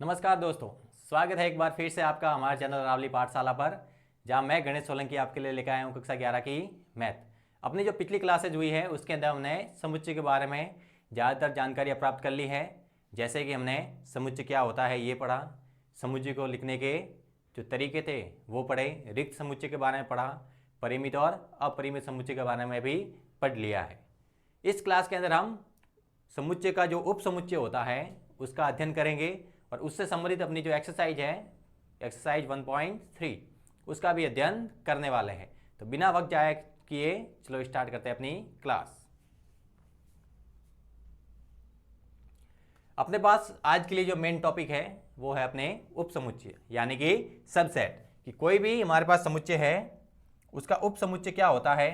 नमस्कार दोस्तों, स्वागत है एक बार फिर से आपका हमारे चैनल रावली पाठशाला पर, जहां मैं गणेश सोलंकी आपके लिए लेकर आया हूं कक्षा 11 की मैथ। अपनी जो पिछली क्लासेज हुई है उसके अंदर हमने समुच्चय के बारे में ज़्यादातर जानकारियां प्राप्त कर ली है। जैसे कि हमने समुच्चय क्या होता है ये पढ़ा, समुच्चय को लिखने के जो तरीके थे वो पढ़े, रिक्त समुच्चय के बारे में पढ़ा, परिमित और अपरिमित समुच्चय के बारे में भी पढ़ लिया है। इस क्लास के अंदर हम समुच्चय का जो उप समुच्चय होता है उसका अध्ययन करेंगे और उससे संबंधित अपनी जो एक्सरसाइज है, एक्सरसाइज 1.3, उसका भी अध्ययन करने वाले हैं। तो बिना वक्त जाया किए चलो स्टार्ट करते हैं अपनी क्लास। अपने पास आज के लिए जो मेन टॉपिक है वो है अपने उप समुच्चय यानी कि सबसेट। कि कोई भी हमारे पास समुच्चय है उसका उप समुच्चय क्या होता है,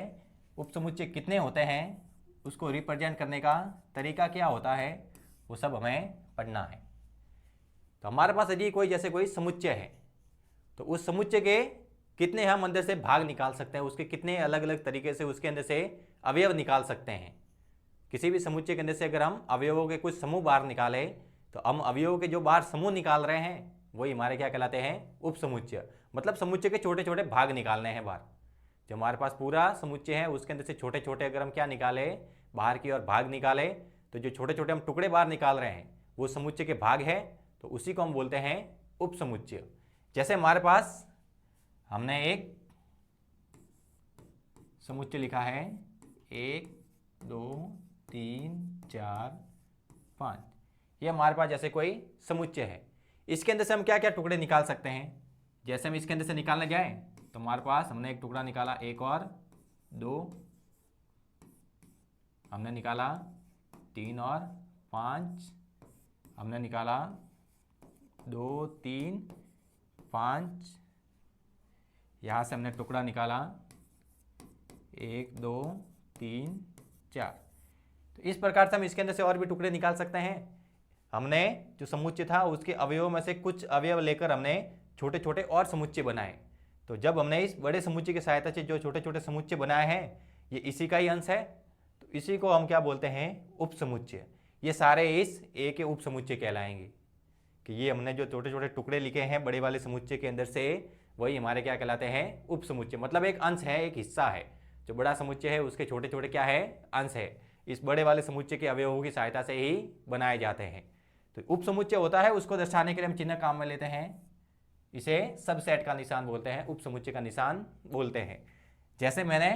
उप समुच्चय कितने होते हैं, उसको रिप्रेजेंट करने का तरीका क्या होता है, वो सब हमें पढ़ना है। तो हमारे पास यदि कोई जैसे कोई समुच्चय है तो उस समुच्चय के कितने हम अंदर से भाग निकाल सकते हैं, उसके कितने अलग अलग तरीके से उसके अंदर से अवयव निकाल सकते हैं। किसी भी समुच्चय के अंदर से अगर हम अवयवों के कुछ समूह बाहर निकाले तो हम अवयवों के जो बाहर समूह निकाल रहे हैं वही हमारे क्या कहलाते हैं, उप समुच्चय। मतलब समुच्चय के छोटे छोटे भाग निकालने हैं बाहर। जो हमारे पास पूरा समुच्चय है उसके अंदर से छोटे छोटे अगर हम क्या निकाले, बाहर की ओर भाग निकाले, तो जो छोटे छोटे हम टुकड़े बाहर निकाल रहे हैं वो समुच्चय के भाग है, तो उसी को हम बोलते हैं उप समुच्चय। जैसे हमारे पास हमने एक समुच्चय लिखा है 1 2 3 4 5, ये हमारे पास जैसे कोई समुच्चय है। इसके अंदर से हम क्या क्या टुकड़े निकाल सकते हैं। जैसे हम इसके अंदर से निकालने जाए तो हमारे पास हमने एक टुकड़ा निकाला 1 और 2, हमने निकाला 3 और 5, हमने निकाला 2 3 5, यहाँ से हमने टुकड़ा निकाला 1 2 3 4। तो इस प्रकार से हम इसके अंदर से और भी टुकड़े निकाल सकते हैं। हमने जो समुच्चय था उसके अवयवों में से कुछ अवयव लेकर हमने छोटे छोटे और समुच्चय बनाए। तो जब हमने इस बड़े समुच्चय की सहायता से जो छोटे छोटे समुच्चय बनाए हैं ये इसी का ही अंश है, तो इसी को हम क्या बोलते हैं, उप समुच्चय। ये सारे इस ए के उप समुच्चय कहलाएंगे। कि ये हमने जो छोटे छोटे टुकड़े लिखे हैं बड़े वाले समुच्चय के अंदर से वही हमारे क्या कहलाते हैं, उप समुच्चय। मतलब एक अंश है, एक हिस्सा है। जो बड़ा समुच्चय है उसके छोटे छोटे क्या है, अंश है। इस बड़े वाले समुच्चय के अवयवों की सहायता से ही बनाए जाते हैं। तो उप समुच्चय होता है, उसको दर्शाने के लिए हम चिन्ह काम में लेते हैं। इसे सबसेट का निशान बोलते हैं, उप समुच्चय का निशान बोलते हैं। जैसे मैंने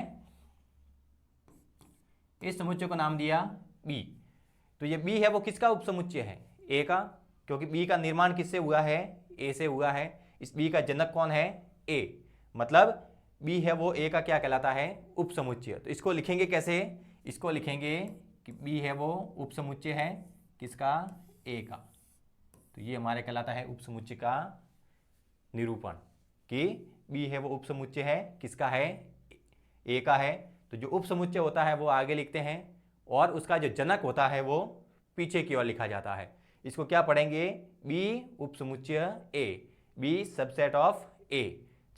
इस समुच्चय को नाम दिया बी, तो ये बी है वो किसका उप समुच्चय है, ए का। क्योंकि बी का निर्माण किससे हुआ है, ए से हुआ है। इस बी का जनक कौन है, ए। मतलब बी है वो ए का क्या कहलाता है, उप समुच्चय। तो इसको लिखेंगे कैसे, इसको लिखेंगे कि बी है वो उप समुच्चय है किसका, ए का। तो ये हमारे कहलाता है उप समुच्चय का निरूपण कि बी है वो उप समुच्चय है किसका है, ए का है। तो जो उप समुच्चय होता है वो आगे लिखते हैं और उसका जो जनक होता है वो पीछे की ओर लिखा जाता है। इसको क्या पढ़ेंगे, बी उप समुच्चय ए, बी सबसेट ऑफ ए।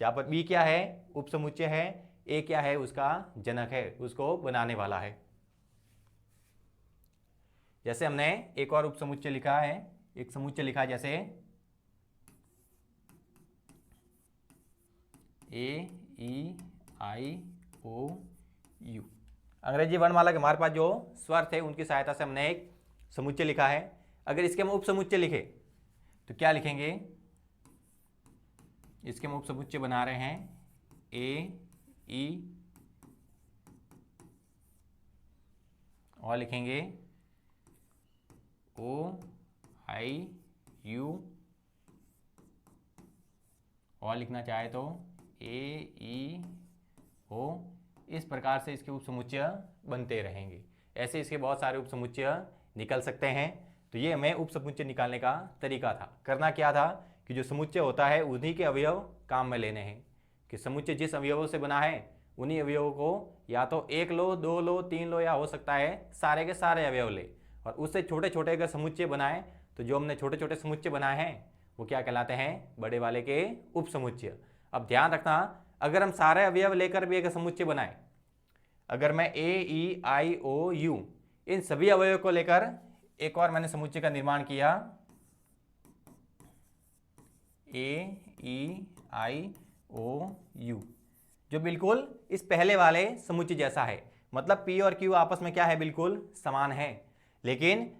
जहां पर बी क्या है, उप समुच्चय है, ए क्या है, उसका जनक है, उसको बनाने वाला है। जैसे हमने एक और उप समुच्चय लिखा है, एक समुच्चय लिखा है जैसे ए ई आई ओ यू। अंग्रेजी वर्णमाला के हमारे पास जो स्वर थे उनकी सहायता से हमने एक समुच्चय लिखा है। अगर इसके हम उप समुच्चय लिखे तो क्या लिखेंगे, इसके हम उप समुच्चय बना रहे हैं ए ई, और लिखेंगे ओ आई यू, और लिखना चाहे तो ए ई ओ। इस प्रकार से इसके उप समुच्चय बनते रहेंगे। ऐसे इसके बहुत सारे उप समुच्चय निकल सकते हैं। तो ये हमें उप समुच्चय निकालने का तरीका था। करना क्या था कि जो समुच्चय होता है उन्हीं के अवयव काम में लेने हैं। कि समुच्चय जिस अवयवों से बना है उन्हीं अवयवों को या तो 1 लो, 2 लो, 3 लो, या हो सकता है सारे के सारे अवयव ले। और उससे छोटे छोटे अगर समुच्चय बनाए तो जो हमने छोटे छोटे समुच्चय बनाए हैं वो क्या कहलाते हैं, बड़े वाले के उप समुच्चय। अब ध्यान रखना, अगर हम सारे अवयव लेकर भी एक समुच्चय बनाए, अगर मैं ए ई आई ओ यू इन सभी अवयवों को लेकर एक और मैंने समुच्चय का निर्माण किया AEIOU, जो बिल्कुल इस पहले वाले समुच्चय जैसा है। मतलब P और Q आपस में क्या है, बिल्कुल समान है, लेकिन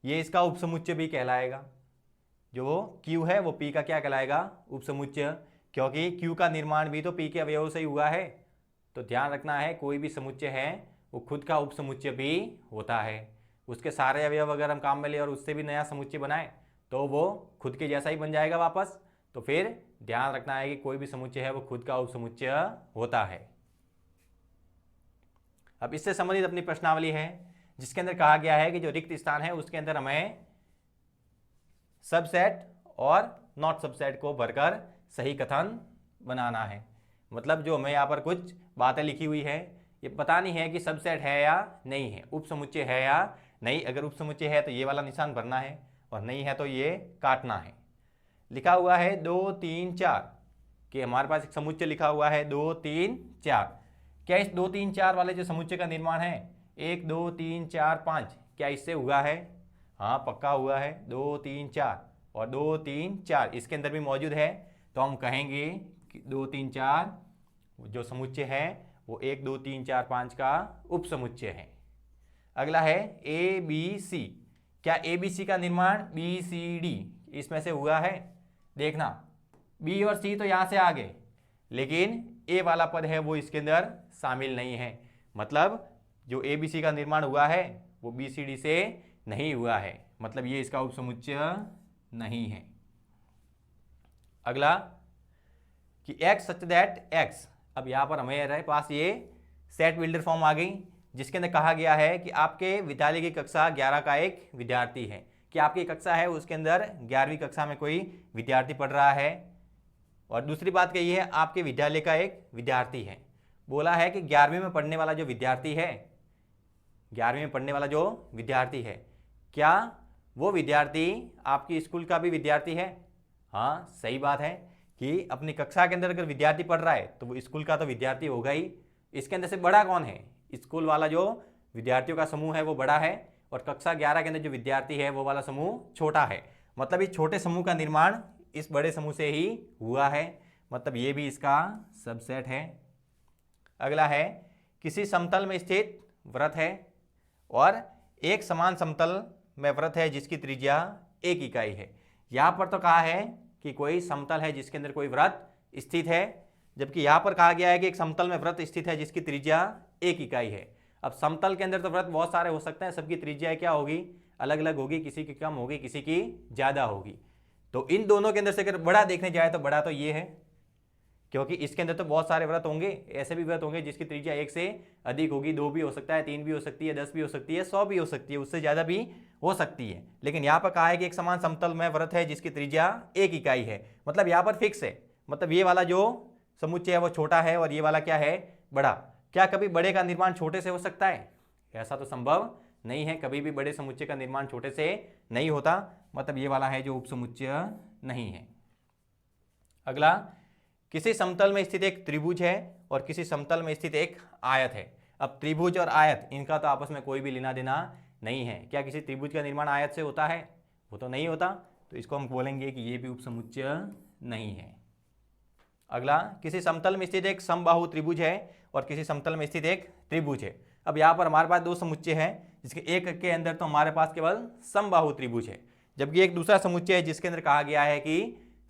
ये इसका उपसमुच्चय भी कहलाएगा। जो Q है वो P का क्या कहलाएगा, उपसमुच्चय, क्योंकि Q का निर्माण भी तो P के अवयवों से ही हुआ है। तो ध्यान रखना है, कोई भी समुच्चय है वो खुद का उपसमुच्चय भी होता है। उसके सारे अवयव अगर हम काम में ले और उससे भी नया समुच्चय बनाए तो वो खुद के जैसा ही बन जाएगा वापस। तो फिर ध्यान रखना है कि कोई भी समुच्चय है वो खुद का उपसमुच्चय होता है। अब इससे संबंधित अपनी प्रश्नावली है जिसके अंदर कहा गया है कि जो रिक्त स्थान है उसके अंदर हमें सबसेट और नॉट सबसेट को भरकर सही कथन बनाना है। मतलब जो हमें यहाँ पर कुछ बातें लिखी हुई है, ये पता नहीं है कि सबसेट है या नहीं है, उपसमुच्चय है या नहीं। अगर उपसमुच्चय है तो ये वाला निशान भरना है और नहीं है तो ये काटना है। लिखा हुआ है 2 3 4 कि हमारे पास एक समुच्चय लिखा हुआ है 2 3 4। क्या इस 2 3 4 वाले जो समुच्चय का निर्माण है 1 2 3 4 5, क्या इससे हुआ है? हाँ, पक्का हुआ है। 2 3 4 और 2 3 4 इसके अंदर भी मौजूद है। तो हम कहेंगे कि 2 3 4 जो समुच्चय है वो 1 2 3 4 5 का उपसमुच्चय है। अगला है ABC। क्या ABC का निर्माण BCD इसमें से हुआ है? देखना, B और C तो यहाँ से आ गए, लेकिन A वाला पद है वो इसके अंदर शामिल नहीं है। मतलब जो ABC का निर्माण हुआ है वो BCD से नहीं हुआ है, मतलब ये इसका उपसमुच्चय नहीं है। अगला कि X सच दैट X। अब यहाँ पर हमारे पास ये सेट बिल्डर फॉर्म आ गई जिसके अंदर कहा गया है कि आपके विद्यालय की कक्षा 11 का एक विद्यार्थी है। कि आपकी कक्षा है उसके अंदर 11वीं कक्षा में कोई विद्यार्थी पढ़ रहा है। और दूसरी बात कही है आपके विद्यालय का एक विद्यार्थी है। बोला है कि 11वीं में पढ़ने वाला जो विद्यार्थी है, 11वीं में पढ़ने वाला जो विद्यार्थी है, क्या वो विद्यार्थी आपकी स्कूल का भी विद्यार्थी है? हाँ, सही बात है कि अपनी कक्षा के अंदर अगर विद्यार्थी पढ़ रहा है तो वो स्कूल का तो विद्यार्थी होगा ही। इसके अंदर से बड़ा कौन है? स्कूल वाला जो विद्यार्थियों का समूह है वो बड़ा है और कक्षा 11 के अंदर जो विद्यार्थी है वो वाला समूह छोटा है। मतलब इस छोटे समूह का निर्माण इस बड़े समूह से ही हुआ है, मतलब ये भी इसका सबसेट है। अगला है किसी समतल में स्थित वृत्त है और एक समान समतल में वृत्त है जिसकी त्रिज्या 1 इकाई है। यहाँ पर तो कहा है कि कोई समतल है जिसके अंदर कोई वृत्त स्थित है, जबकि यहाँ पर कहा गया है कि एक समतल में वृत्त स्थित है जिसकी त्रिज्या 1 इकाई है। अब समतल के अंदर तो वृत्त बहुत सारे हो सकते हैं, सबकी त्रिज्या क्या होगी? अलग अलग होगी, किसी की कम होगी, किसी की ज़्यादा होगी। तो इन दोनों के अंदर से अगर बड़ा देखने जाए तो बड़ा तो ये है, क्योंकि इसके अंदर तो बहुत सारे वृत्त होंगे, ऐसे भी वृत्त होंगे जिसकी त्रिज्या 1 से अधिक होगी, 2 भी हो सकता है, 3 भी हो सकती है, 10 भी हो सकती है, 100 भी हो सकती है, उससे ज़्यादा भी हो सकती है। लेकिन यहाँ पर कहा है कि एक समान समतल में वृत्त है जिसकी त्रिज्या 1 इकाई है, मतलब यहाँ पर फिक्स है। मतलब ये वाला जो समुच्चय है वो छोटा है और ये वाला क्या है? बड़ा। क्या कभी बड़े का निर्माण छोटे से हो सकता है? ऐसा तो संभव नहीं है, कभी भी बड़े समुच्चय का निर्माण छोटे से नहीं होता। मतलब ये वाला है जो उपसमुच्चय नहीं है। अगला, किसी समतल में स्थित एक त्रिभुज है और किसी समतल में स्थित एक आयत है। अब त्रिभुज और आयत इनका तो आपस में कोई भी लेना देना नहीं है। क्या किसी त्रिभुज का निर्माण आयत से होता है? वो तो नहीं होता, तो इसको हम बोलेंगे कि ये भी उपसमुच्चय नहीं है। अगला, किसी समतल में स्थित एक समबाहु त्रिभुज है और किसी समतल में स्थित एक त्रिभुज है। अब यहाँ पर हमारे पास दो समुच्चय है जिसके एक के अंदर तो हमारे पास केवल समबाहु त्रिभुज है, जबकि एक दूसरा समुच्चय है जिसके अंदर कहा गया है कि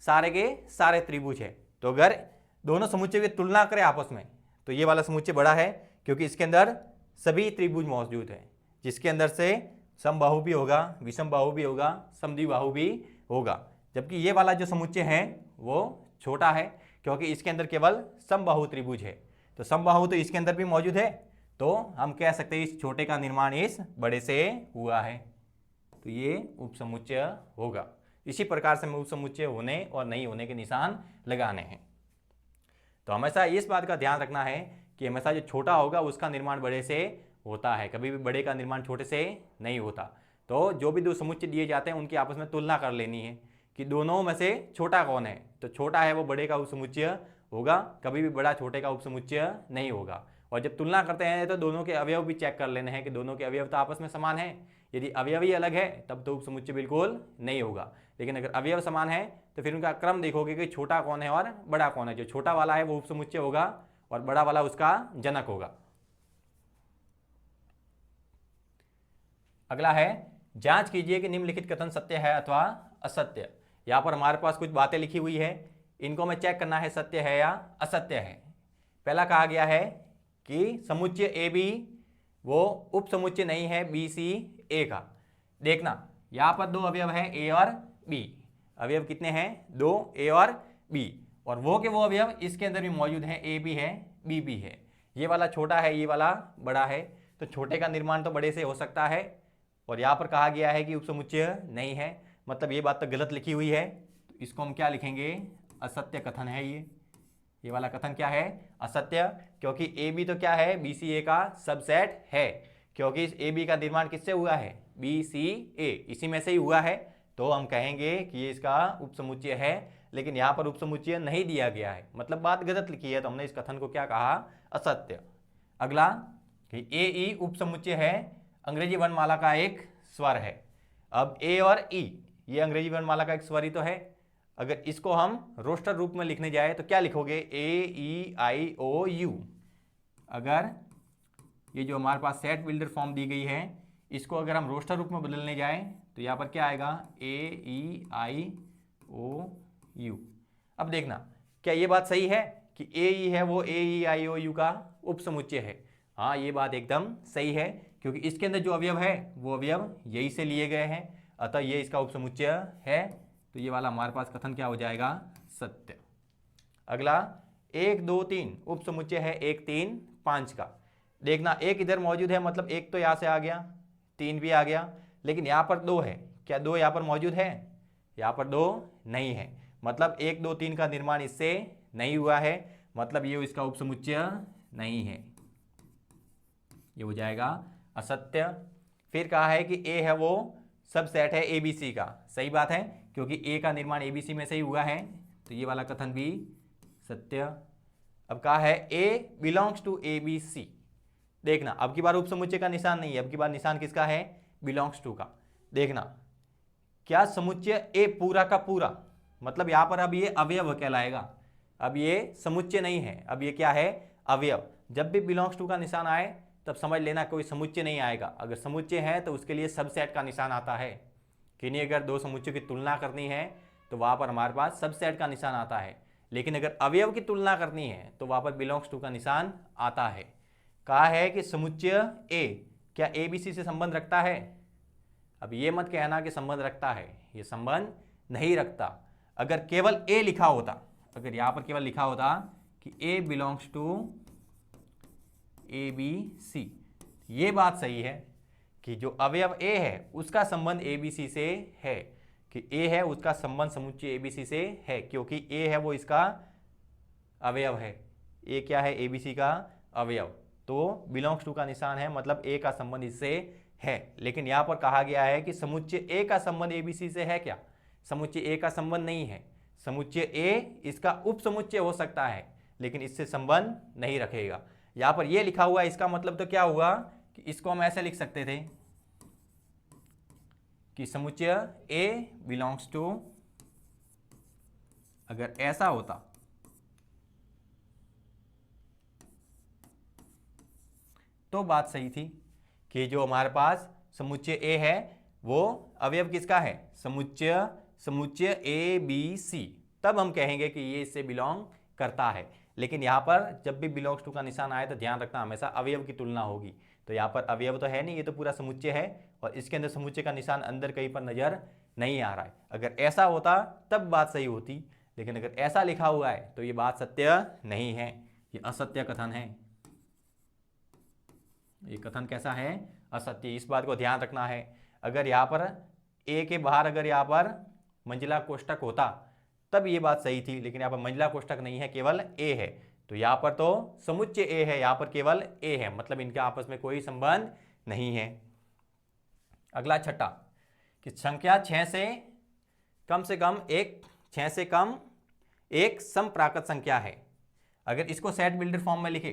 सारे के सारे त्रिभुज है। तो अगर दोनों समुच्चय की तुलना करें आपस में तो ये वाला समुच्चय बड़ा है क्योंकि इसके अंदर सभी त्रिभुज मौजूद है, जिसके अंदर से समबाहु भी होगा, विषमबाहु भी होगा, समद्विबाहु भी होगा। जबकि ये वाला जो समुच्चय है वो छोटा है क्योंकि इसके अंदर केवल समबाहु त्रिभुज है। तो समबाहु तो इसके अंदर भी मौजूद है, तो हम कह सकते हैं इस छोटे का निर्माण इस बड़े से हुआ है, तो ये उपसमुच्चय होगा। इसी प्रकार से हमें उपसमुच्चय होने और नहीं होने के निशान लगाने हैं। तो हमेशा इस बात का ध्यान रखना है कि हमेशा जो छोटा होगा उसका निर्माण बड़े से होता है, कभी भी बड़े का निर्माण छोटे से नहीं होता। तो जो भी दो समुच्चय दिए जाते हैं उनकी आपस में तुलना कर लेनी है कि दोनों में से छोटा कौन है। तो छोटा है वो बड़े का उपसमुच्चय होगा, कभी भी बड़ा छोटे का उपसमुच्चय नहीं होगा। और जब तुलना करते हैं तो दोनों के अवयव भी चेक कर लेने हैं कि दोनों के अवयव तो आपस में समान है यदि अवयव ही अलग है तब तो उपसमुच्चय बिल्कुल नहीं होगा, लेकिन अगर अवयव समान है तो फिर उनका क्रम देखोगे कि छोटा कौन है और बड़ा कौन है। जो छोटा वाला है वो उपसमुच्चय होगा और बड़ा वाला उसका जनक होगा। अगला है, जांच कीजिए कि निम्नलिखित कथन सत्य है अथवा असत्य। यहां पर हमारे पास कुछ बातें लिखी हुई है, इनको हमें चेक करना है सत्य है या असत्य है। पहला कहा गया है कि समुच्चय ए बी वो उपसमुच्चय नहीं है बी सी ए का। देखना यहां पर दो अवयव है ए और बी। अवयव कितने हैं? दो, ए और बी। और वो के वो अवयव इसके अंदर भी मौजूद है, ए भी है बी भी है। ये वाला छोटा है, ये वाला बड़ा है, तो छोटे का निर्माण तो बड़े से हो सकता है। और यहाँ पर कहा गया है कि उपसमुच्चय नहीं है, मतलब ये बात तो गलत लिखी हुई है, तो इसको हम क्या लिखेंगे? असत्य कथन है ये वाला कथन क्या है? असत्य। क्योंकि ए बी तो क्या है? बी सी ए का सबसेट है, क्योंकि इस ए बी का निर्माण किससे हुआ है? बी सी ए, इसी में से ही हुआ है, तो हम कहेंगे कि ये इसका उपसमुच्चय है। लेकिन यहाँ पर उपसमुच्चय नहीं दिया गया है, मतलब बात गलत लिखी है, तो हमने इस कथन को क्या कहा? असत्य। अगला कि ए ई उपसमुच्चय है, अंग्रेजी वर्णमाला का एक स्वर है। अब ए और ई ये अंग्रेजी वर्णमाला का एक स्वर ही तो है। अगर इसको हम रोस्टर रूप में लिखने जाए तो क्या लिखोगे? ए ई आई ओ यू। अगर ये जो हमारे पास सेट बिल्डर फॉर्म दी गई है, इसको अगर हम रोस्टर रूप में बदलने जाए तो यहाँ पर क्या आएगा? ए ई आई ओ यू। अब देखना क्या ये बात सही है कि ए ई है वो ए ई आई ओ यू का उपसमुच्चय है? हाँ, ये बात एकदम सही है, क्योंकि इसके अंदर जो अवयव है वो अवयव यही से लिए गए हैं, अतः ये इसका उपसमुच्चय है। तो ये वाला हमारे पास कथन क्या हो जाएगा? सत्य। अगला 1 2 3 उपसमुच्चय है 1 3 5 का। देखना एक इधर मौजूद है, मतलब एक तो यहाँ से आ गया, 3 भी आ गया, लेकिन यहाँ पर 2 है। क्या 2 यहाँ पर मौजूद है? यहाँ पर 2 नहीं है, मतलब 1 2 3 का निर्माण इससे नहीं हुआ है, मतलब ये इसका उपसमुच्चय नहीं है, ये हो जाएगा असत्य। फिर कहा है कि ए है वो सब सेट है एबीसी का। सही बात है, क्योंकि ए का निर्माण एबीसी में से ही हुआ है, तो ये वाला कथन भी सत्य। अब कहा है A belongs to A B C. देखना अब की बार उपसमुच्चय का निशान नहीं है, अब की बार निशान किसका है? बिलोंग्स टू का। देखना क्या समुच्चय ए पूरा का पूरा, मतलब यहां पर अब ये अवयव कहलाएगा, अब ये समुच्चय नहीं है, अब ये क्या है? अवयव। जब भी बिलोंग्स टू का निशान आए तब समझ लेना कोई समुच्चय नहीं आएगा। अगर समुच्चय है तो उसके लिए सबसेट का निशान आता है, किन्हीं अगर दो समुच्चयों की तुलना करनी है तो वहां पर हमारे पास सबसेट का निशान आता है, लेकिन अगर अवयव की तुलना करनी है तो वहां पर बिलोंग्स टू का निशान आता है। कहा है कि समुच्चय ए क्या ए बी सी से संबंध रखता है? अब ये मत कहना कि संबंध रखता है, ये संबंध नहीं रखता। अगर केवल ए लिखा होता, अगर यहां पर केवल लिखा होता कि A belongs to A B C, ये बात सही है कि जो अवयव ए है उसका संबंध ए बी सी से है, कि ए है उसका संबंध समुच्चय ए बी सी से है, क्योंकि ए है वो इसका अवयव है। ए क्या है? ए बी सी का अवयव, तो बिलोंग्स टू का निशान है, मतलब ए का संबंध इससे है। लेकिन यहां पर कहा गया है कि समुच्चय ए का संबंध ए बी सी से है क्या? समुच्चय ए का संबंध नहीं है। समुच्चय ए इसका उपसमुच्चय हो सकता है, लेकिन इससे संबंध नहीं रखेगा। यहां पर ये लिखा हुआ है, इसका मतलब तो क्या हुआ कि इसको हम ऐसे लिख सकते थे कि समुच्चय ए बिलोंग्स टू, अगर ऐसा होता तो बात सही थी कि जो हमारे पास समुच्चय ए है वो अवयव किसका है? समुच्चय ए बी सी, तब हम कहेंगे कि ये इससे बिलोंग करता है। लेकिन यहाँ पर जब भी बिलोंग्स टू का निशान आए तो ध्यान रखना हमेशा अवयव की तुलना होगी। तो यहाँ पर अवयव तो है नहीं, ये तो पूरा समुच्चय है और इसके अंदर समुच्चय का निशान अंदर कहीं पर नजर नहीं आ रहा है। अगर ऐसा होता तब बात सही होती, लेकिन अगर ऐसा लिखा हुआ है तो ये बात सत्य नहीं है, ये असत्य कथन है। ये कथन कैसा है? असत्य। इस बात को ध्यान रखना है। अगर यहाँ पर ए के बाहर अगर यहाँ पर मंजिला कोष्टक होता तब ये बात सही थी, लेकिन यहाँ पर मंजिला कोष्टक नहीं है, केवल ए है, तो यहाँ पर तो समुच्चय ए है, यहाँ पर केवल ए है, मतलब इनके आपस में कोई संबंध नहीं है। अगला छठा कि संख्या 6 से कम एक समप्राकृत संख्या है। अगर इसको सेट बिल्डर फॉर्म में लिखे,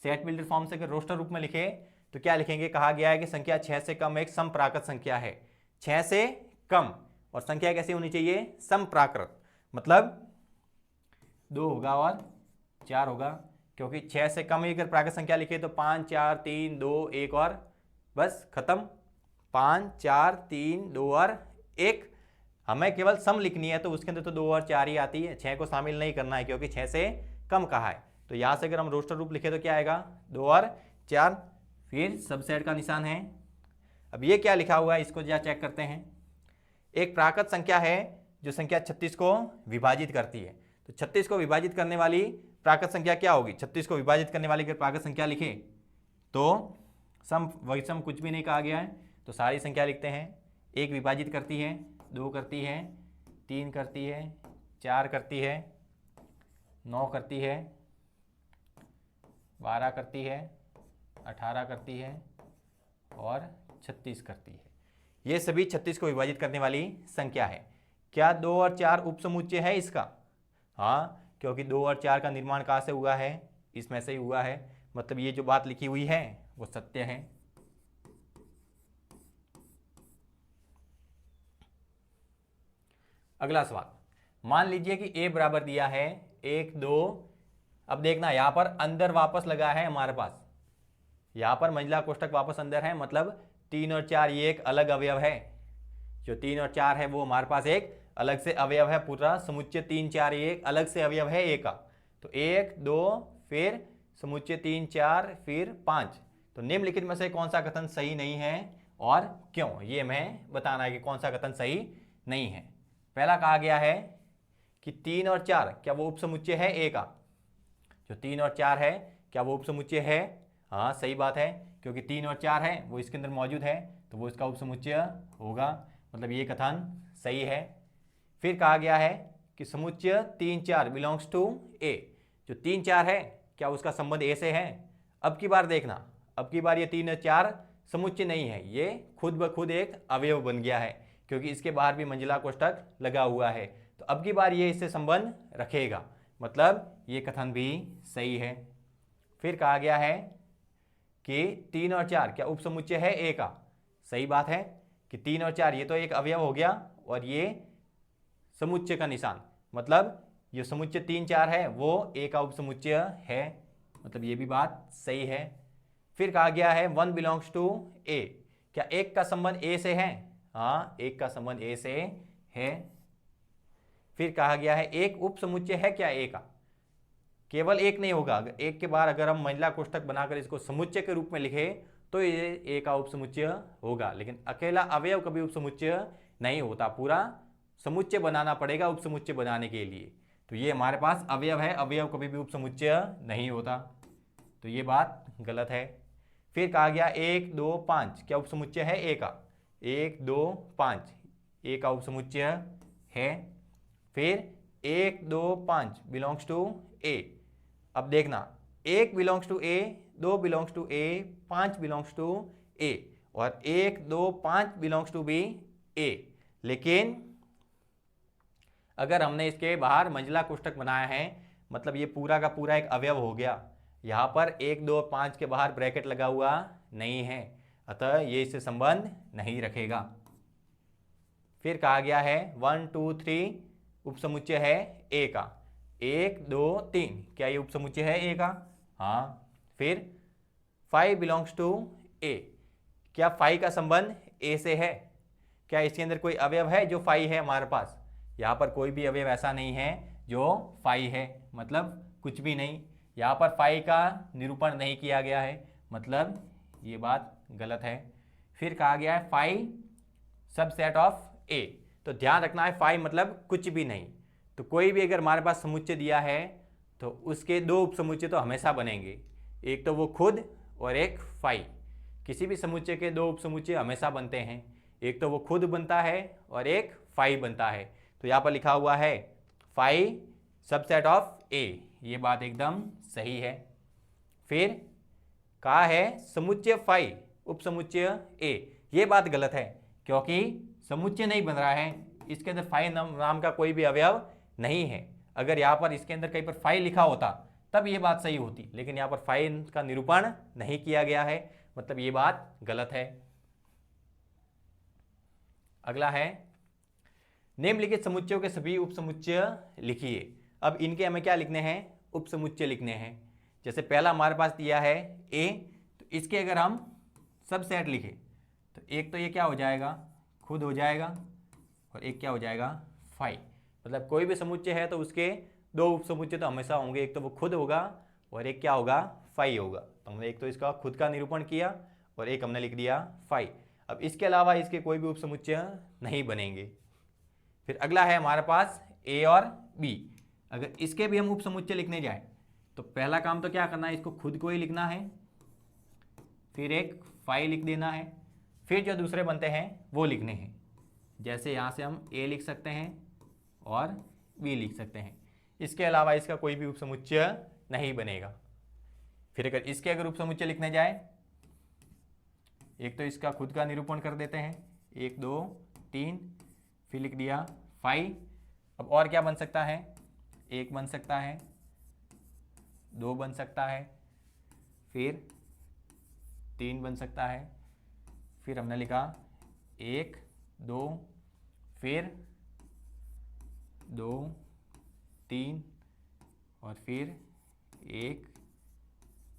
सेट बिल्डर फॉर्म से अगर रोस्टर रूप में लिखे तो क्या लिखेंगे, कहा गया है कि संख्या 6 से कम एक समप्राकृत संख्या है। 6 से कम, और संख्या कैसी होनी चाहिए, समप्राकृत, मतलब 2 होगा और 4 होगा, क्योंकि 6 से कम ही अगर प्राकृत संख्या लिखे तो 5 4 3 2 1 और बस खत्म। 5 4 3 2 और 1, हमें केवल सम लिखनी है तो उसके अंदर तो 2 और 4 ही आती है, 6 को शामिल नहीं करना है क्योंकि 6 से कम कहा है। तो यहाँ से अगर हम रोस्टर रूप लिखे तो क्या आएगा, 2 और 4, फिर सबसेट का निशान है। अब ये क्या लिखा हुआ है इसको जरा चेक करते हैं। एक प्राकृत संख्या है जो संख्या 36 को विभाजित करती है, तो 36 को विभाजित करने वाली प्राकृत संख्या क्या होगी, 36 को विभाजित करने वाली अगर प्राकृत संख्या लिखे तो सम विषम कुछ भी नहीं कहा गया है, तो सारी संख्या लिखते हैं। 1 विभाजित करती है, 2 करती है, 3 करती है, 4 करती है, 9 करती है, 12 करती है, 18 करती है और 36 करती है। ये सभी 36 को विभाजित करने वाली संख्या है। क्या 2 और 4 उपसमुच्चय है इसका? हाँ, क्योंकि 2 और 4 का निर्माण कहाँ से हुआ है, इसमें से ही हुआ है, मतलब ये जो बात लिखी हुई है वो सत्य है। अगला सवाल, मान लीजिए कि a बराबर दिया है 1 2, अब देखना यहाँ पर अंदर वापस लगा है हमारे पास, यहाँ पर मंझला कोष्ठक वापस अंदर है, मतलब 3 और 4 ये एक अलग अवयव है, जो 3 और 4 है वो हमारे पास एक अलग से अवयव है, पूरा समुच्चय 3 4 ये एक अलग से अवयव है a का। तो 1 2 फिर समुच्चय 3 4 फिर 5, तो निम्नलिखित में से कौन सा कथन सही नहीं है और क्यों, ये हमें बताना है कि कौन सा कथन सही नहीं है। पहला कहा गया है कि 3 और 4 क्या वो उपसमुच्चय है a का, जो 3 और 4 है क्या वो उपसमुच्चय है? हाँ सही बात है, क्योंकि 3 और 4 है वो इसके अंदर मौजूद है तो वो इसका उपसमुच्चय होगा, मतलब ये कथन सही है। फिर कहा गया है कि समुच्चय 3 4 बिलोंग्स टू a, जो 3 4 है क्या उसका संबंध a से है? अब की बार देखना, अब की बार ये 3 और 4 समुच्चय नहीं है, ये खुद ब खुद एक अवयव बन गया है, क्योंकि इसके बाहर भी मंझला कोष्ठक लगा हुआ है, तो अब की बार ये इससे संबंध रखेगा, मतलब ये कथन भी सही है। फिर कहा गया है कि 3 और 4 क्या उपसमुच्चय है a का, सही बात है कि 3 और 4 ये तो एक अवयव हो गया और ये समुच्चय का निशान, मतलब ये समुच्चय 3 4 है वो a का उपसमुच्चय है, मतलब ये भी बात सही है। फिर कहा गया है 1 बिलोंग्स टू a, क्या 1 का संबंध a से है? हाँ, 1 का संबंध a से है। फिर कहा गया है एक उपसमुच्चय है क्या a का, केवल एक नहीं होगा, अगर एक के बाद अगर हम मंझला कोष्ठक बनाकर इसको समुच्चय के रूप में लिखे तो ये a का उपसमुच्चय होगा, लेकिन अकेला अवयव कभी उपसमुच्चय नहीं होता, पूरा समुच्चय बनाना पड़ेगा उपसमुच्चय बनाने के लिए, तो ये हमारे पास अवयव है, अवयव कभी भी उपसमुच्चय नहीं होता, तो ये बात गलत है। फिर कहा गया 1 2 5 क्या उपसमुच्चय है a का, 1 2 5 a का उपसमुच्चय है। फिर 1 2 5 बिलोंग्स टू a, अब देखना 1 belongs to a, 2 belongs to a, 5 belongs to a और 1 2 5 बिलोंग्स टू भी a, लेकिन अगर हमने इसके बाहर मंझला कोष्ठक बनाया है मतलब ये पूरा का पूरा एक अवयव हो गया, यहाँ पर 1 2 5 के बाहर ब्रैकेट लगा हुआ नहीं है, अतः ये इससे संबंध नहीं रखेगा। फिर कहा गया है 1 2 3 उपसमुच्चय है a का, 1 2 3 क्या ये उपसमुच्चय है a का? हाँ। फिर 5 बिलोंग्स टू a, क्या 5 का संबंध a से है? क्या इसके अंदर कोई अवयव है जो 5 है हमारे पास? यहाँ पर कोई भी अवयव ऐसा नहीं है जो 5 है, मतलब कुछ भी नहीं, यहाँ पर 5 का निरूपण नहीं किया गया है, मतलब ये बात गलत है। फिर कहा गया है 5 सबसेट ऑफ a, तो ध्यान रखना है 5 मतलब कुछ भी नहीं, तो कोई भी अगर हमारे पास समुच्चय दिया है तो उसके 2 उपसमुच्चय तो हमेशा बनेंगे, एक तो वो खुद और एक 5, किसी भी समुच्चय के 2 उपसमुच्चय हमेशा बनते हैं, एक तो वो खुद बनता है और एक 5 बनता है, तो यहाँ पर लिखा हुआ है 5 सबसेट ऑफ a, ये बात एकदम सही है। फिर कहा है समुच्चय 5 उपसमुच्चय a, ये बात गलत है क्योंकि समुच्चय नहीं बन रहा है, इसके अंदर 5 नाम का कोई भी अवयव नहीं है, अगर यहाँ पर इसके अंदर कहीं पर 5 लिखा होता तब ये बात सही होती, लेकिन यहाँ पर 5 का निरूपण नहीं किया गया है, मतलब ये बात गलत है। अगला है निम्नलिखित समुच्चयों के सभी उपसमुच्चय लिखिए। अब इनके हमें क्या लिखने हैं, उपसमुच्चय लिखने हैं। जैसे पहला हमारे पास दिया है ए, तो इसके अगर हम सब सेट लिखें तो एक तो ये क्या हो जाएगा, खुद हो जाएगा, और एक क्या हो जाएगा, फाई। मतलब कोई भी समुच्चय है तो उसके दो उपसमुच्चय तो हमेशा होंगे, एक तो वो खुद होगा और एक क्या होगा, फाई होगा। तो हमने एक तो इसका खुद का निरूपण किया और एक हमने लिख दिया फाई। अब इसके अलावा इसके कोई भी उपसमुच्चय नहीं बनेंगे। फिर अगला है हमारे पास ए और बी। अगर इसके भी हम उपसमुच्चय लिखने जाएं तो पहला काम तो क्या करना है, इसको खुद को ही लिखना है, फिर एक फाई लिख देना है, फिर जो दूसरे बनते हैं वो लिखने हैं। जैसे यहाँ से हम ए लिख सकते हैं और बी लिख सकते हैं। इसके अलावा इसका कोई भी उपसमुच्चय नहीं बनेगा। फिर अगर इसके अगर उपसमुच्चय लिखने जाए, एक तो इसका खुद का निरूपण कर देते हैं, 1 2 3, फिर लिख दिया फाई। अब और क्या बन सकता है, 1 बन सकता है, 2 बन सकता है, फिर 3 बन सकता है, फिर हमने लिखा 1 2, फिर 2 3 और फिर 1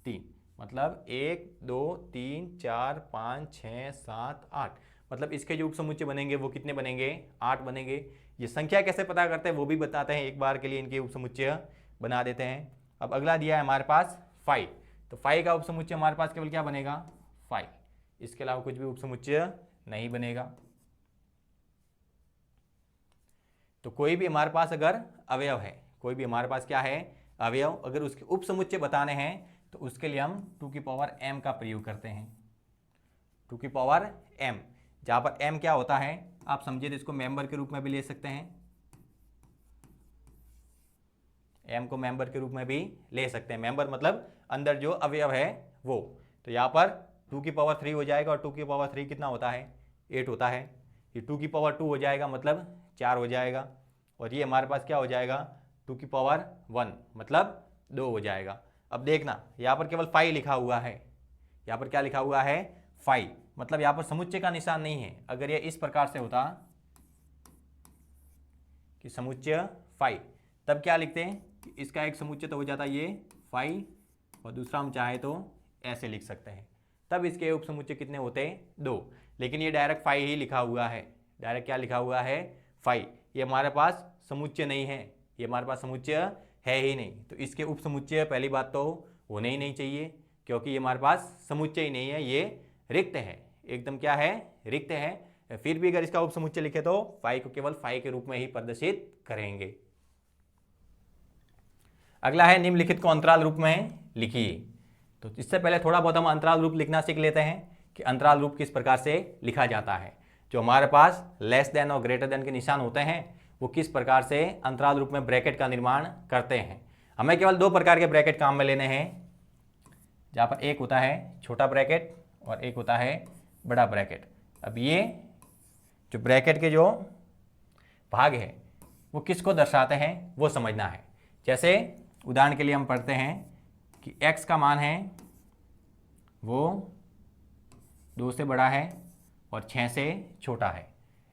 3। मतलब 1 2 3 4 5 6 7 8। मतलब इसके जो उपसमुच्चय बनेंगे वो कितने बनेंगे, 8 बनेंगे। ये संख्या कैसे पता करते हैं वो भी बताते हैं, एक बार के लिए इनके उपसमुच्चय बना देते हैं। अब अगला दिया है हमारे पास फाई, तो फाई का उपसमुच्चय हमारे पास केवल क्या बनेगा, फाई। इसके अलावा कुछ भी उपसमुच्चय नहीं बनेगा। तो कोई भी हमारे पास अगर अवयव है, कोई भी हमारे पास क्या है, अवयव, अगर उसके उपसमुच्चय बताने हैं तो उसके लिए हम 2 की पावर m का प्रयोग करते हैं। 2 की पावर m, जहाँ पर m क्या होता है, आप समझिए तो इसको मेंबर के रूप में भी ले सकते हैं, m को मेंबर के रूप में भी ले सकते हैं। मेंबर मतलब अंदर जो अवयव है वो। तो यहाँ पर 2 की पावर 3 हो जाएगा, और 2 की पावर 3 कितना होता है, 8 होता है। ये 2 की पावर 2 हो जाएगा, मतलब 4 हो जाएगा। और ये हमारे पास क्या हो जाएगा, 2 की पावर 1 मतलब 2 हो जाएगा। अब देखना यहाँ पर केवल फाई लिखा हुआ है, यहाँ पर क्या लिखा हुआ है, फाई। मतलब यहाँ पर समुच्चय का निशान नहीं है। अगर ये इस प्रकार से होता कि समुच्चय फाई, तब क्या लिखते हैं कि इसका एक समुच्चय तो हो जाता ये फाई, और दूसरा हम चाहे तो ऐसे लिख सकते हैं। तब इसके उपसमुच्चय कितने होते, 2। लेकिन ये डायरेक्ट फाई ही लिखा हुआ है, डायरेक्ट क्या लिखा हुआ है, फाई। ये हमारे पास समुच्चय नहीं है, ये हमारे पास समुच्चय है ही नहीं। तो इसके उपसमुच्चय पहली बात तो होने ही नहीं चाहिए, क्योंकि ये हमारे पास समुच्चय ही नहीं है, ये रिक्त है, एकदम क्या है, रिक्त है। फिर भी अगर इसका उपसमुच्चय लिखे तो फाई को केवल फाई के रूप में ही प्रदर्शित करेंगे। अगला है निम्नलिखित को अंतराल रूप में लिखिए। तो इससे पहले थोड़ा बहुत हम अंतराल रूप लिखना सीख लेते हैं कि अंतराल रूप किस प्रकार से लिखा जाता है। जो हमारे पास लेस देन और ग्रेटर देन के निशान होते हैं वो किस प्रकार से अंतराल रूप में ब्रैकेट का निर्माण करते हैं। हमें केवल 2 प्रकार के ब्रैकेट काम में लेने हैं, जहाँ पर एक होता है छोटा ब्रैकेट और एक होता है बड़ा ब्रैकेट। अब ये जो ब्रैकेट के जो भाग है वो किसको दर्शाते हैं वो समझना है। जैसे उदाहरण के लिए हम पढ़ते हैं कि x का मान है वो 2 से बड़ा है और 6 से छोटा है।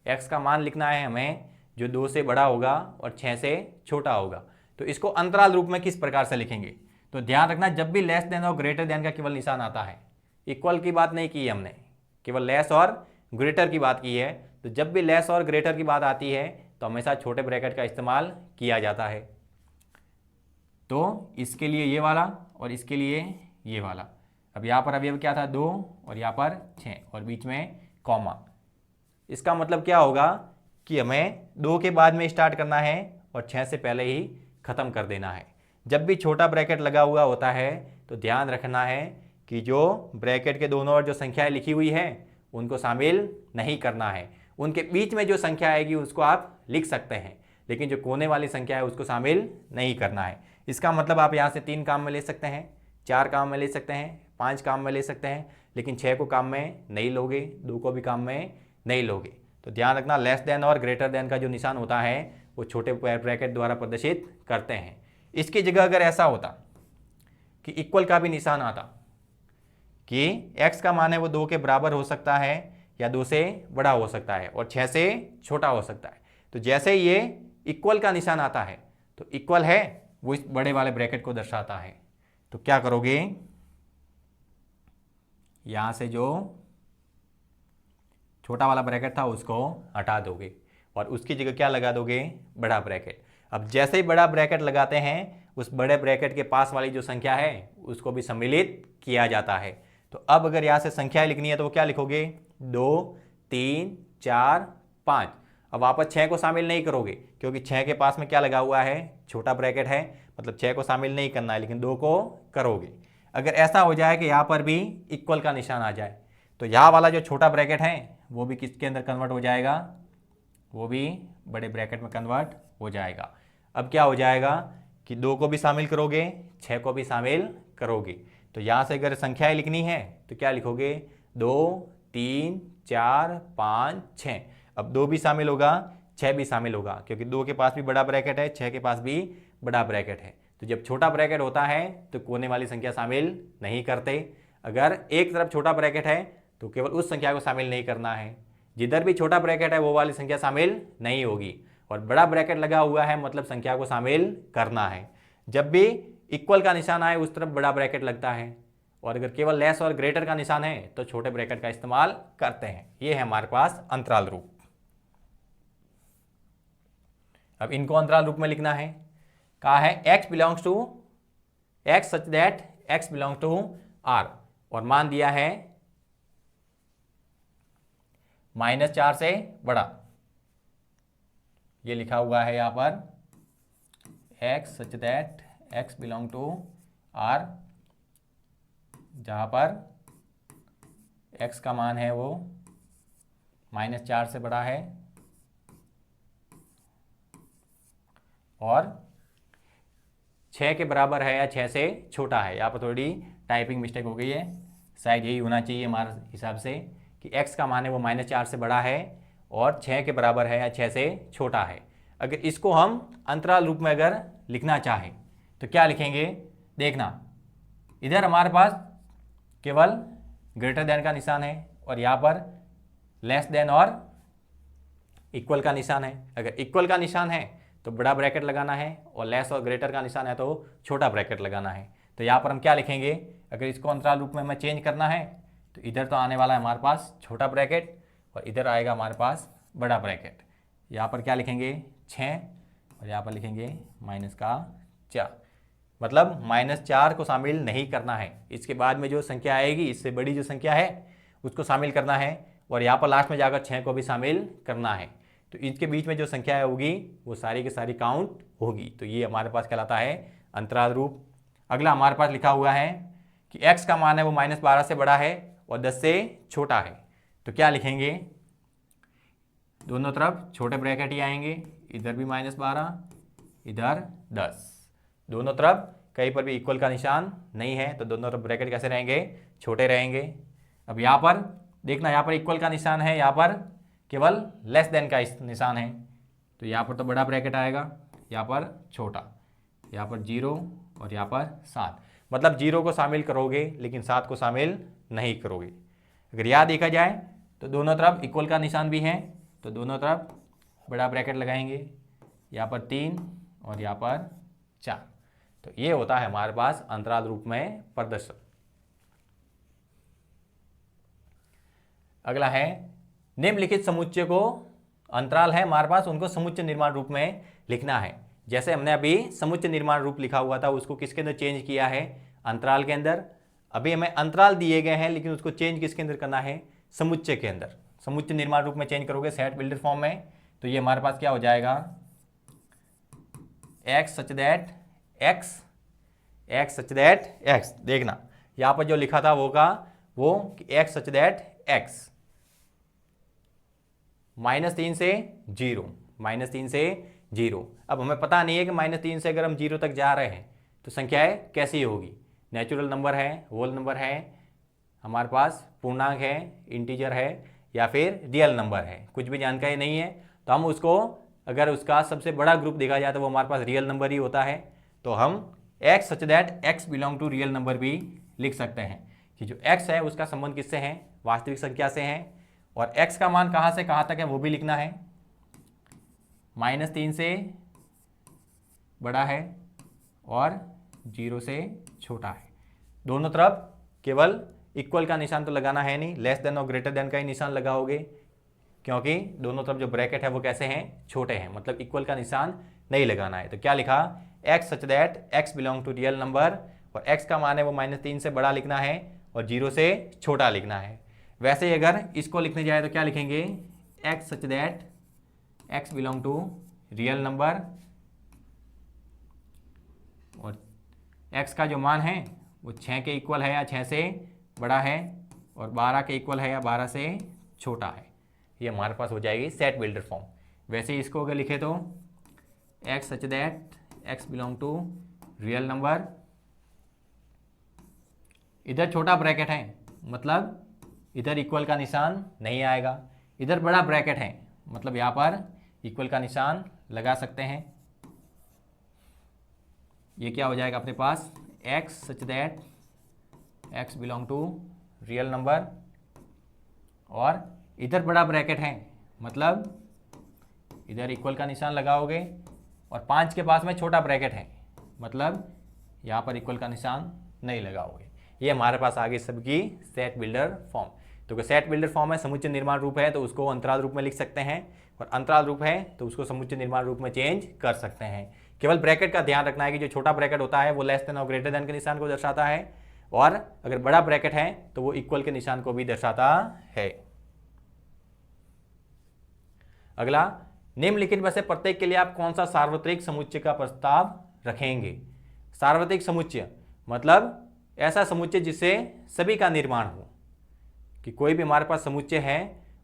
x का मान लिखना है हमें जो 2 से बड़ा होगा और 6 से छोटा होगा। तो इसको अंतराल रूप में किस प्रकार से लिखेंगे, तो ध्यान रखना जब भी लेस देन और ग्रेटर देन का केवल निशान आता है, इक्वल की बात नहीं की है हमने, केवल लेस और ग्रेटर की बात की है। तो जब भी लेस और ग्रेटर की बात आती है तो हमेशा छोटे ब्रैकेट का इस्तेमाल किया जाता है। तो इसके लिए ये वाला और इसके लिए ये वाला। अब यहाँ पर अवयव क्या था, 2 और यहाँ पर 6 और बीच में कॉमा। इसका मतलब क्या होगा कि हमें 2 के बाद में स्टार्ट करना है और 6 से पहले ही ख़त्म कर देना है। जब भी छोटा ब्रैकेट लगा हुआ होता है तो ध्यान रखना है कि जो ब्रैकेट के दोनों ओर जो संख्याएं लिखी हुई हैं उनको शामिल नहीं करना है। उनके बीच में जो संख्या आएगी उसको आप लिख सकते हैं, लेकिन जो कोने वाली संख्या है उसको शामिल नहीं करना है। इसका मतलब आप यहाँ से 3 काम में ले सकते हैं, 4 काम में ले सकते हैं, 5 काम में ले सकते हैं, लेकिन 6 को काम में नहीं लोगे, 2 को भी काम में नहीं लोगे। तो ध्यान रखना लेस देन और ग्रेटर देन का जो निशान होता है वो छोटे ब्रैकेट द्वारा प्रदर्शित करते हैं। इसकी जगह अगर ऐसा होता कि इक्वल का भी निशान आता कि x का मान है वो 2 के बराबर हो सकता है या 2 से बड़ा हो सकता है और 6 से छोटा हो सकता है। तो जैसे ये इक्वल का निशान आता है तो इक्वल है वो इस बड़े वाले ब्रैकेट को दर्शाता है। तो क्या करोगे, यहां से जो छोटा वाला ब्रैकेट था उसको हटा दोगे और उसकी जगह क्या लगा दोगे, बड़ा ब्रैकेट। अब जैसे ही बड़ा ब्रैकेट लगाते हैं उस बड़े ब्रैकेट के पास वाली जो संख्या है उसको भी सम्मिलित किया जाता है। तो अब अगर यहां से संख्याएं लिखनी है तो वो क्या लिखोगे, 2 3 4 5। अब वापस 6 को शामिल नहीं करोगे क्योंकि 6 के पास में क्या लगा हुआ है, छोटा ब्रैकेट है, मतलब 6 को शामिल नहीं करना है, लेकिन 2 को करोगे। अगर ऐसा हो जाए कि यहाँ पर भी इक्वल का निशान आ जाए तो यहाँ वाला जो छोटा ब्रैकेट है वो भी किसके अंदर कन्वर्ट हो जाएगा, वो भी बड़े ब्रैकेट में कन्वर्ट हो जाएगा। अब क्या हो जाएगा कि 2 को भी शामिल करोगे, 6 को भी शामिल करोगे। तो यहाँ से अगर संख्याएं लिखनी है तो क्या लिखोगे, 2 3 4 5 6। अब 2 भी शामिल होगा, 6 भी शामिल होगा क्योंकि 2 के पास भी बड़ा ब्रैकेट है, 6 के पास भी बड़ा ब्रैकेट है। तो जब छोटा ब्रैकेट होता है तो कोने वाली संख्या शामिल नहीं करते। अगर एक तरफ छोटा ब्रैकेट है तो केवल उस संख्या को शामिल नहीं करना है, जिधर भी छोटा ब्रैकेट है वो वाली संख्या शामिल नहीं होगी। और बड़ा ब्रैकेट लगा हुआ है मतलब संख्या को शामिल करना है। जब भी इक्वल का निशान आए उस तरफ बड़ा ब्रैकेट लगता है और अगर केवल लेस और ग्रेटर का निशान है तो छोटे ब्रैकेट का इस्तेमाल करते हैं। ये है हमारे पास अंतराल रूप। अब इनको अंतराल रूप में लिखना है। कहा है x belongs to x such that x belongs to r और मान दिया है -4 से बड़ा। ये लिखा हुआ है यहां पर x such that x belong to r, जहां पर x का मान है वो -4 से बड़ा है और 6 के बराबर है या 6 से छोटा है। यहाँ पर थोड़ी टाइपिंग मिस्टेक हो गई है, शायद यही होना चाहिए हमारे हिसाब से कि x का मान है वो -4 से बड़ा है और 6 के बराबर है या 6 से छोटा है। अगर इसको हम अंतराल रूप में अगर लिखना चाहें तो क्या लिखेंगे, देखना इधर हमारे पास केवल ग्रेटर देन का निशान है और यहाँ पर लेस देन और इक्वल का निशान है। अगर इक्वल का निशान है तो बड़ा ब्रैकेट लगाना है और लेस और ग्रेटर का निशान है तो छोटा ब्रैकेट लगाना है। तो यहाँ पर हम क्या लिखेंगे, अगर इसको अंतराल रूप में हमें चेंज करना है तो इधर तो आने वाला है हमारे पास छोटा ब्रैकेट और इधर आएगा हमारे पास बड़ा ब्रैकेट। यहाँ पर क्या लिखेंगे 6 और यहाँ पर लिखेंगे -4, मतलब -4 को शामिल नहीं करना है। इसके बाद में जो संख्या आएगी इससे बड़ी जो संख्या है उसको शामिल करना है और यहाँ पर लास्ट में जाकर 6 को भी शामिल करना है। तो इसके बीच में जो संख्या होगी वो सारी की सारी काउंट होगी। तो ये हमारे पास कहलाता है अंतराल रूप। अगला हमारे पास लिखा हुआ है कि x का मान है वो -12 से बड़ा है और 10 से छोटा है। तो क्या लिखेंगे, दोनों तरफ छोटे ब्रैकेट ही आएंगे, इधर भी -12 इधर 10, दोनों तरफ कहीं पर भी इक्वल का निशान नहीं है तो दोनों तरफ ब्रैकेट कैसे रहेंगे, छोटे रहेंगे। अब यहाँ पर देखना, यहाँ पर इक्वल का निशान है, यहाँ पर केवल लेस देन का निशान है। तो यहाँ पर तो बड़ा ब्रैकेट आएगा, यहाँ पर छोटा, यहाँ पर 0 और यहाँ पर 7, मतलब 0 को शामिल करोगे लेकिन 7 को शामिल नहीं करोगे। अगर यहाँ देखा जाए तो दोनों तरफ इक्वल का निशान भी है तो दोनों तरफ बड़ा ब्रैकेट लगाएंगे, यहाँ पर 3 और यहाँ पर 4। तो ये होता है हमारे पास अंतराल रूप में प्रदर्शन। अगला है निम्नलिखित समुच्चय को, अंतराल है हमारे पास, उनको समुच्चय निर्माण रूप में लिखना है। जैसे हमने अभी समुच्चय निर्माण रूप लिखा हुआ था उसको किसके अंदर चेंज किया है, अंतराल के अंदर। अभी हमें अंतराल दिए गए हैं लेकिन उसको चेंज किसके अंदर करना है, समुच्चय के अंदर। समुच्चय निर्माण रूप में चेंज करोगे सेट बिल्डर फॉर्म में, तो ये हमारे पास क्या हो जाएगा, x सच दैट x। देखना यहाँ पर जो लिखा था वो x सच दैट x -3 से 0। अब हमें पता नहीं है कि -3 से अगर हम 0 तक जा रहे हैं तो संख्याएं कैसी होगी, नेचुरल नंबर है, होल नंबर है, हमारे पास पूर्णांक है, इंटीजर है या फिर रियल नंबर है, कुछ भी जानकारी नहीं है। तो हम उसको, अगर उसका सबसे बड़ा ग्रुप देखा जाए तो वो हमारे पास रियल नंबर ही होता है। तो हम x such that x belong to real number भी लिख सकते हैं कि जो x है उसका संबंध किससे है, वास्तविक संख्या से है, और x का मान कहाँ से कहाँ तक है वो भी लिखना है, -3 से बड़ा है और 0 से छोटा है। दोनों तरफ केवल इक्वल का निशान तो लगाना है नहीं, लेस देन और ग्रेटर देन का ही निशान लगाओगे, क्योंकि दोनों तरफ जो ब्रैकेट है वो कैसे हैं, छोटे हैं, मतलब इक्वल का निशान नहीं लगाना है। तो क्या लिखा, x such that x belong to real number, और x का मान है वो -3 से बड़ा लिखना है और 0 से छोटा लिखना है। वैसे ही अगर इसको लिखने जाए तो क्या लिखेंगे, x such that x belong to real number, और x का जो मान है वो 6 के इक्वल है या 6 से बड़ा है, और 12 के इक्वल है या 12 से छोटा है। ये हमारे पास हो जाएगी सेट बिल्डर फॉर्म। वैसे ही इसको अगर लिखे तो x such that x belong to real number, इधर छोटा ब्रैकेट है मतलब इधर इक्वल का निशान नहीं आएगा, इधर बड़ा ब्रैकेट है मतलब यहाँ पर इक्वल का निशान लगा सकते हैं। ये क्या हो जाएगा अपने पास, x such that x belong to real number, और इधर बड़ा ब्रैकेट है मतलब इधर इक्वल का निशान लगाओगे, और 5 के पास में छोटा ब्रैकेट है मतलब यहाँ पर इक्वल का निशान नहीं लगाओगे। ये हमारे पास आगे सबकी सेट बिल्डर फॉर्म। तो सेट बिल्डर फॉर्म है, समुच्चय निर्माण रूप है तो उसको अंतराल रूप में लिख सकते हैं, और अंतराल रूप है तो उसको समुच्चय निर्माण रूप में चेंज कर सकते हैं। केवल ब्रैकेट का ध्यान रखना है कि जो छोटा ब्रैकेट होता है वो लेस देन और ग्रेटर देन के निशान को दर्शाता है, और अगर बड़ा ब्रैकेट है तो वो इक्वल के निशान को भी दर्शाता है। अगला, निम्नलिखित में से प्रत्येक के लिए आप कौन सा सार्वत्रिक समुच्चय का प्रस्ताव रखेंगे। सार्वत्रिक समुच्चय मतलब ऐसा समुच्चय जिससे सभी का निर्माण हो, कि कोई भी हमारे पास समुच्चय है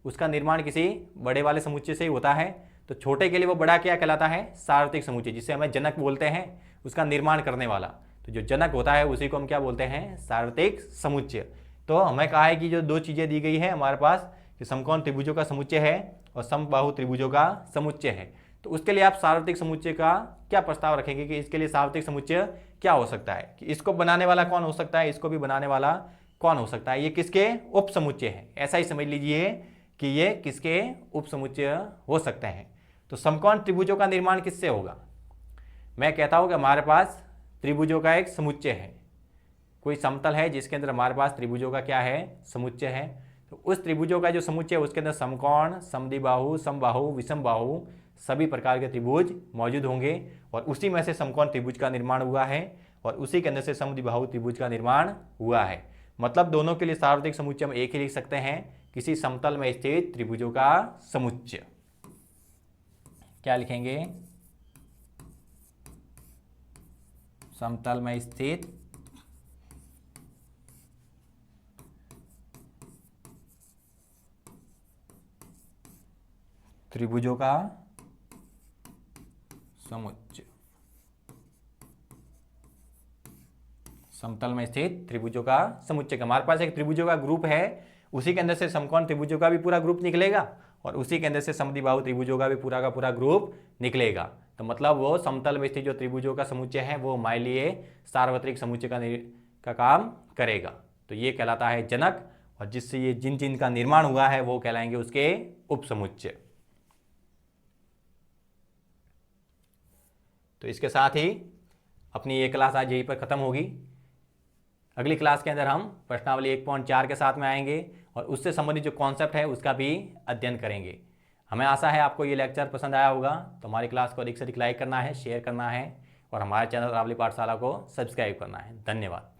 उसका निर्माण किसी बड़े वाले समुच्चय से ही होता है, तो छोटे के लिए वो बड़ा क्या कहलाता है, सार्वत्रिक समुच्चय, जिसे हमें जनक बोलते हैं, उसका निर्माण करने वाला। तो जो जनक होता है उसी को हम क्या बोलते हैं, सार्वत्रिक समुच्चय। तो हमें कहा है कि जो दो चीज़ें दी गई है हमारे पास, कि समकोण त्रिभुजों का समुच्चय है और समबाहु त्रिभुजों का समुच्चय है, तो उसके लिए आप सार्वत्रिक समुच्चय का क्या प्रस्ताव रखेंगे कि इसके लिए सार्वत्रिक समुच्चय क्या हो सकता है, कि इसको बनाने वाला कौन हो सकता है, इसको भी बनाने वाला कौन हो सकता है, ये किसके उप समुच्चय है, ऐसा ही समझ लीजिए कि ये किसके उप समुच्चय हो सकते हैं। तो समकोण त्रिभुजों का निर्माण किससे होगा, मैं कहता हूं कि हमारे पास त्रिभुजों का एक समुच्चय है, कोई समतल है जिसके अंदर हमारे पास त्रिभुजों का क्या है, समुच्चय है, तो उस त्रिभुजों का जो समुच्चय है उसके अंदर समकोण, समद्विबाहु, समबाहु, विषमबाहु सभी प्रकार के त्रिभुज मौजूद होंगे, और उसी में से समकोण त्रिभुज का निर्माण हुआ है, और उसी के अंदर से समद्विबाहु त्रिभुज का निर्माण हुआ है। मतलब दोनों के लिए सार्वत्रिक समुच्चय हम एक ही लिख सकते हैं, किसी समतल में स्थित त्रिभुजों का समुच्चय। क्या लिखेंगे, समतल में स्थित त्रिभुजों का समुच्चय। समतल में स्थित त्रिभुजों का समुच्चय। हमारे पास एक त्रिभुजों का ग्रुप है, उसी के अंदर से समकोण त्रिभुजों का भी पूरा ग्रुप निकलेगा, और उसी के अंदर से समद्विबाहु त्रिभुजों का भी पूरा का पूरा ग्रुप निकलेगा। तो मतलब वो समतल में स्थित जो त्रिभुजों का समुच्चय है वो हमारे लिए सार्वत्रिक समुच्चय का काम करेगा। तो ये कहलाता है जनक, और जिससे ये जिन जिन का निर्माण हुआ है वो कहलाएंगे उसके उप समुच्चय। तो इसके साथ ही अपनी ये क्लास आज यहीं पर खत्म होगी। अगली क्लास के अंदर हम प्रश्नावली 1.4 के साथ में आएंगे, और उससे संबंधित जो कॉन्सेप्ट है उसका भी अध्ययन करेंगे। हमें आशा है आपको ये लेक्चर पसंद आया होगा। तो हमारी क्लास को अधिक से अधिक लाइक करना है, शेयर करना है, और हमारे चैनल रावली पाठशाला को सब्सक्राइब करना है। धन्यवाद।